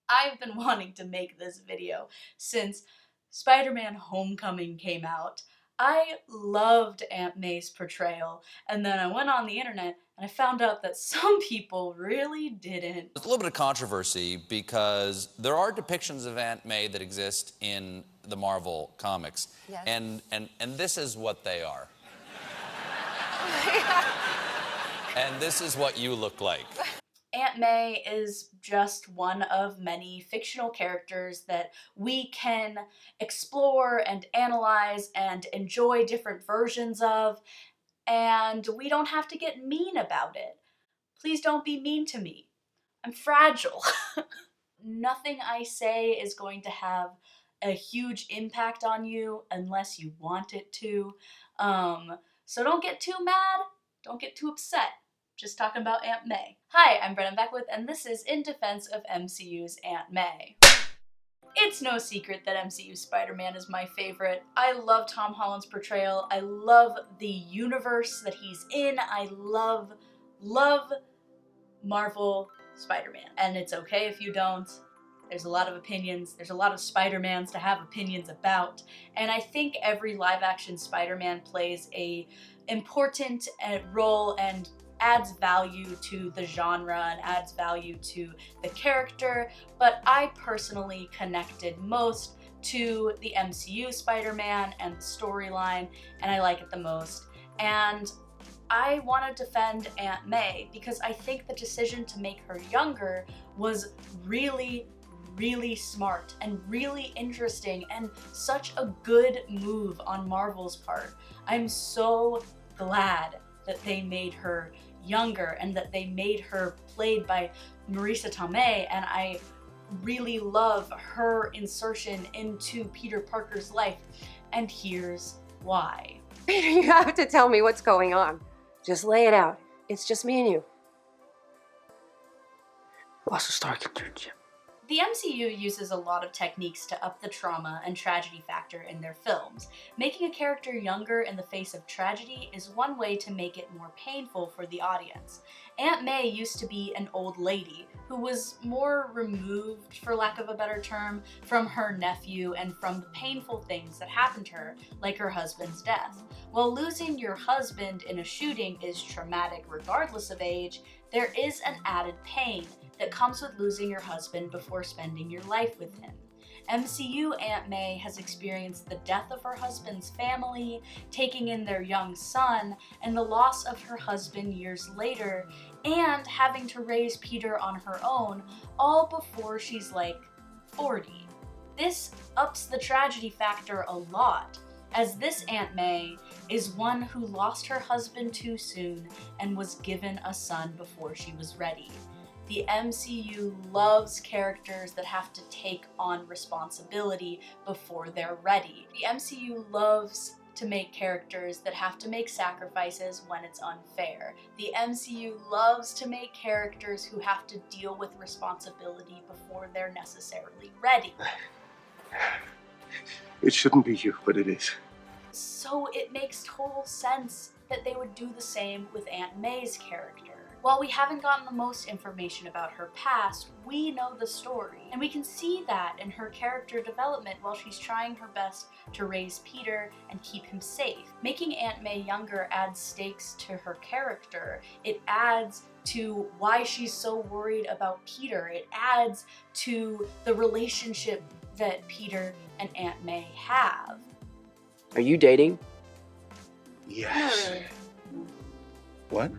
I've been wanting to make this video since Spider-Man Homecoming came out. I loved Aunt May's portrayal, and then I went on the internet and I found out that some people really didn't. There's a little bit of controversy because there are depictions of Aunt May that exist in the Marvel comics. Yes. And this is what they are. And this is what you look like. Aunt May is just one of many fictional characters that we can explore and analyze and enjoy different versions of, and we don't have to get mean about it. Please don't be mean to me. I'm fragile. Nothing I say is going to have a huge impact on you unless you want it to. So don't get too mad, don't get too upset. Just talking about Aunt May. Hi, I'm Brennan Beckwith, and this is In Defense of MCU's Aunt May. It's no secret that MCU Spider-Man is my favorite. I love Tom Holland's portrayal. I love the universe that he's in. I love Marvel Spider-Man. And it's okay if you don't. There's a lot of opinions. There's a lot of Spider-Mans to have opinions about. And I think every live-action Spider-Man plays a important role and adds value to the genre and adds value to the character, but I personally connected most to the MCU Spider-Man and the storyline, and I like it the most. And I want to defend Aunt May because I think the decision to make her younger was really smart and really interesting and such a good move on Marvel's part. I'm so glad that they made her younger and that they made her played by Marisa Tomei, and I really love her insertion into Peter Parker's life, and here's why. Peter, you have to tell me what's going on. Just lay it out. It's just me and you. Lost a Stark internship. The MCU uses a lot of techniques to up the trauma and tragedy factor in their films. Making a character younger in the face of tragedy is one way to make it more painful for the audience. Aunt May used to be an old lady who was more removed, for lack of a better term, from her nephew and from the painful things that happened to her, like her husband's death. While losing your husband in a shooting is traumatic regardless of age, there is an added pain that comes with losing your husband before spending your life with him. MCU Aunt May has experienced the death of her husband's family, taking in their young son, and the loss of her husband years later, and having to raise Peter on her own, all before she's like 40. This ups the tragedy factor a lot, as this Aunt May is one who lost her husband too soon and was given a son before she was ready. The MCU loves characters that have to take on responsibility before they're ready. The MCU loves to make characters that have to make sacrifices when it's unfair. The MCU loves to make characters who have to deal with responsibility before they're necessarily ready. It shouldn't be you, but it is. So it makes total sense that they would do the same with Aunt May's character. While we haven't gotten the most information about her past, we know the story, and we can see that in her character development while she's trying her best to raise Peter and keep him safe. Making Aunt May younger adds stakes to her character. It adds to why she's so worried about Peter. It adds to the relationship that Peter and Aunt May have. Are you dating? Yes. What?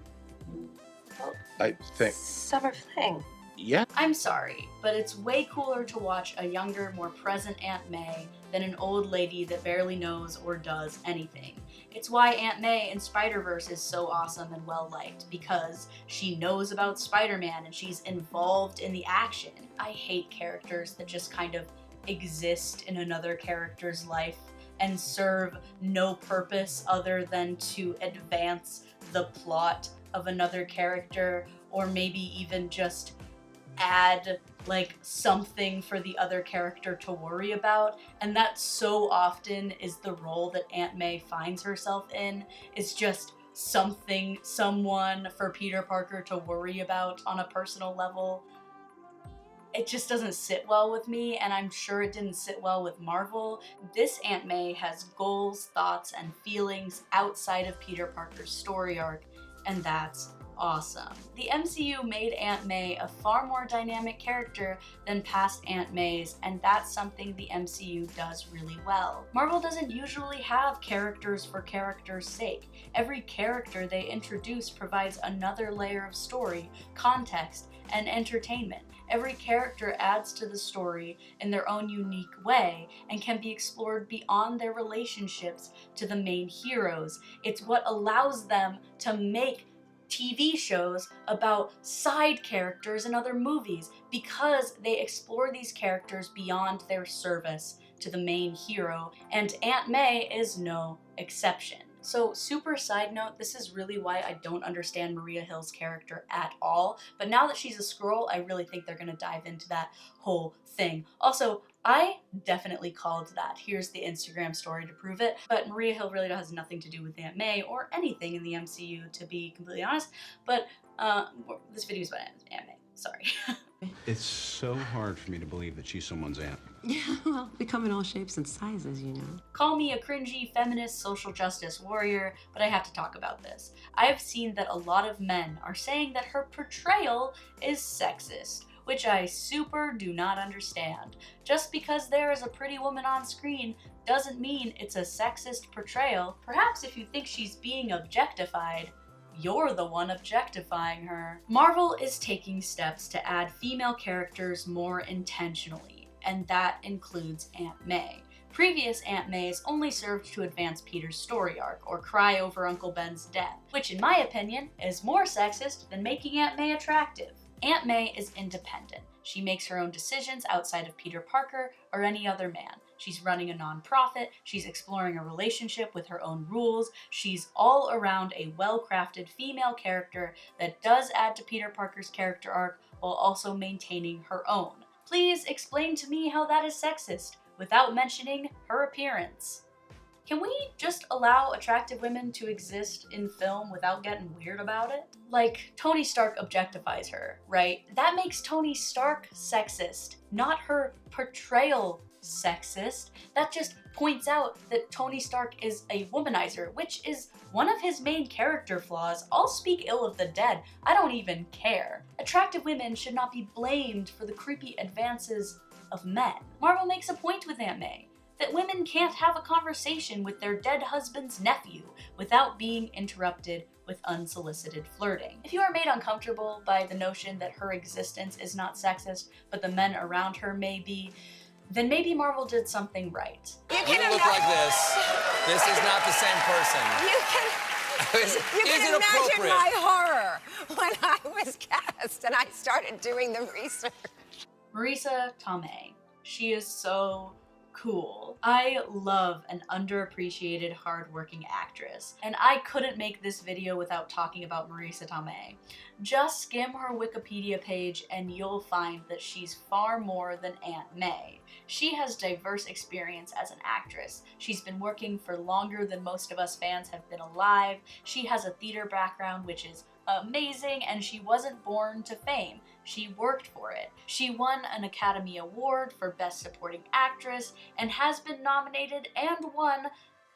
I think. Summer fling. Yeah. I'm sorry, but it's way cooler to watch a younger, more present Aunt May than an old lady that barely knows or does anything. It's why Aunt May in Spider-Verse is so awesome and well-liked, because she knows about Spider-Man and she's involved in the action. I hate characters that just kind of exist in another character's life and serve no purpose other than to advance the plot of another character, or maybe even just add like something for the other character to worry about. And that so often is the role that Aunt May finds herself in, is just someone for Peter Parker to worry about on a personal level. it just doesn't sit well with me, and I'm sure it didn't sit well with Marvel. This Aunt May has goals, thoughts, and feelings outside of Peter Parker's story arc, and that's awesome. The MCU made Aunt May a far more dynamic character than past Aunt Mays, and that's something the MCU does really well. Marvel doesn't usually have characters for characters' sake. Every character they introduce provides another layer of story, context, and entertainment. Every character adds to the story in their own unique way and can be explored beyond their relationships to the main heroes. It's what allows them to make TV shows about side characters in other movies, because they explore these characters beyond their service to the main hero, and Aunt May is no exception. So, super side note, this is really why I don't understand Maria Hill's character at all, but now that she's a Skrull, I really think they're gonna dive into that whole thing. Also, I definitely called that. Here's the Instagram story to prove it, but Maria Hill really has nothing to do with Aunt May or anything in the MCU, to be completely honest, but this video is about Aunt May, sorry. It's so hard for me to believe that she's someone's aunt. Yeah, well, they come in all shapes and sizes, you know. Call me a cringy feminist social justice warrior, but I have to talk about this. I've seen that a lot of men are saying that her portrayal is sexist, which I super do not understand. Just because there is a pretty woman on screen doesn't mean it's a sexist portrayal. Perhaps if you think she's being objectified, you're the one objectifying her. Marvel is taking steps to add female characters more intentionally, and that includes Aunt May. Previous Aunt Mays only served to advance Peter's story arc or cry over Uncle Ben's death, which in my opinion is more sexist than making Aunt May attractive. Aunt May is independent. She makes her own decisions outside of Peter Parker or any other man. She's running a nonprofit, she's exploring a relationship with her own rules, she's all around a well-crafted female character that does add to Peter Parker's character arc while also maintaining her own. Please explain to me how that is sexist without mentioning her appearance. Can we just allow attractive women to exist in film without getting weird about it? Like, Tony Stark objectifies her, right? That makes Tony Stark sexist, not her portrayal sexist. That just points out that Tony Stark is a womanizer, which is one of his main character flaws. I'll speak ill of the dead, I don't even care. Attractive women should not be blamed for the creepy advances of men. Marvel makes a point with Aunt May, that women can't have a conversation with their dead husband's nephew without being interrupted with unsolicited flirting. If you are made uncomfortable by the notion that her existence is not sexist, but the men around her may be, then maybe Marvel did something right. You look like this. This is not the same person. You can imagine my horror when I was cast and I started doing the research. Marisa Tomei. She is so cool. I love an underappreciated, hardworking actress, and I couldn't make this video without talking about Marisa Tomei. Just skim her Wikipedia page and you'll find that she's far more than Aunt May. She has diverse experience as an actress. She's been working for longer than most of us fans have been alive. She has a theater background, which is amazing, and she wasn't born to fame. She worked for it. She won an Academy Award for Best Supporting Actress and has been nominated and won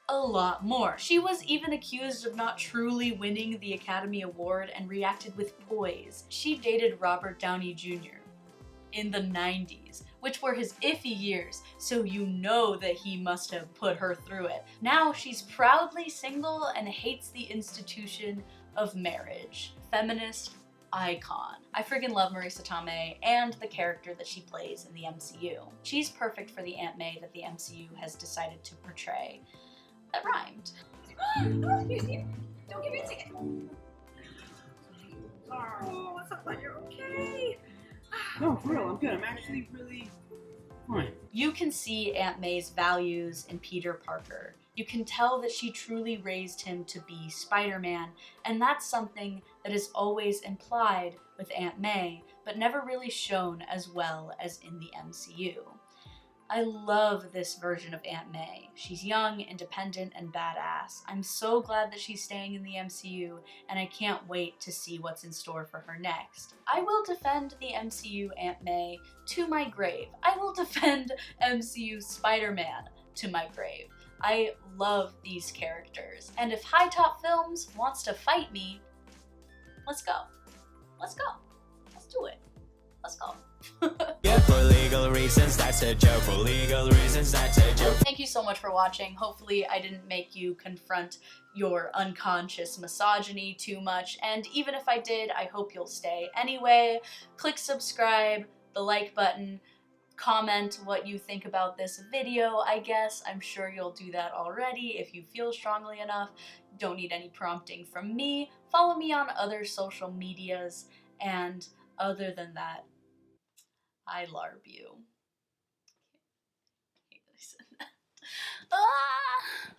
a lot more. She was even accused of not truly winning the Academy Award and reacted with poise. She dated Robert Downey Jr. in the 90s, which were his iffy years, so you know that he must have put her through it. Now she's proudly single and hates the institution of marriage. Feminist icon. I freaking love Marisa Tomei and the character that she plays in the MCU. She's perfect for the Aunt May that the MCU has decided to portray. That rhymed. Don't give me a ticket. Oh, I thought you're okay. No, for real, I'm good. I'm actually really fine. You can see Aunt May's values in Peter Parker. You can tell that she truly raised him to be Spider-Man, and that's something that is always implied with Aunt May, but never really shown as well as in the MCU. I love this version of Aunt May. She's young, independent, and badass. I'm so glad that she's staying in the MCU, and I can't wait to see what's in store for her next. I will defend the MCU Aunt May to my grave. I will defend MCU Spider-Man to my grave. I love these characters, and if High Top Films wants to fight me, let's go. Let's go. Let's do it. Let's go. Yeah, for legal reasons, that's a joke. For legal reasons, that's a joke. Thank you so much for watching. Hopefully I didn't make you confront your unconscious misogyny too much, and even if I did, I hope you'll stay. Anyway, click subscribe, the like button, comment what you think about this video, I guess. I'm sure you'll do that already if you feel strongly enough. Don't need any prompting from me. Follow me on other social medias, and other than that, I larb you. I hate that I said that. Ah!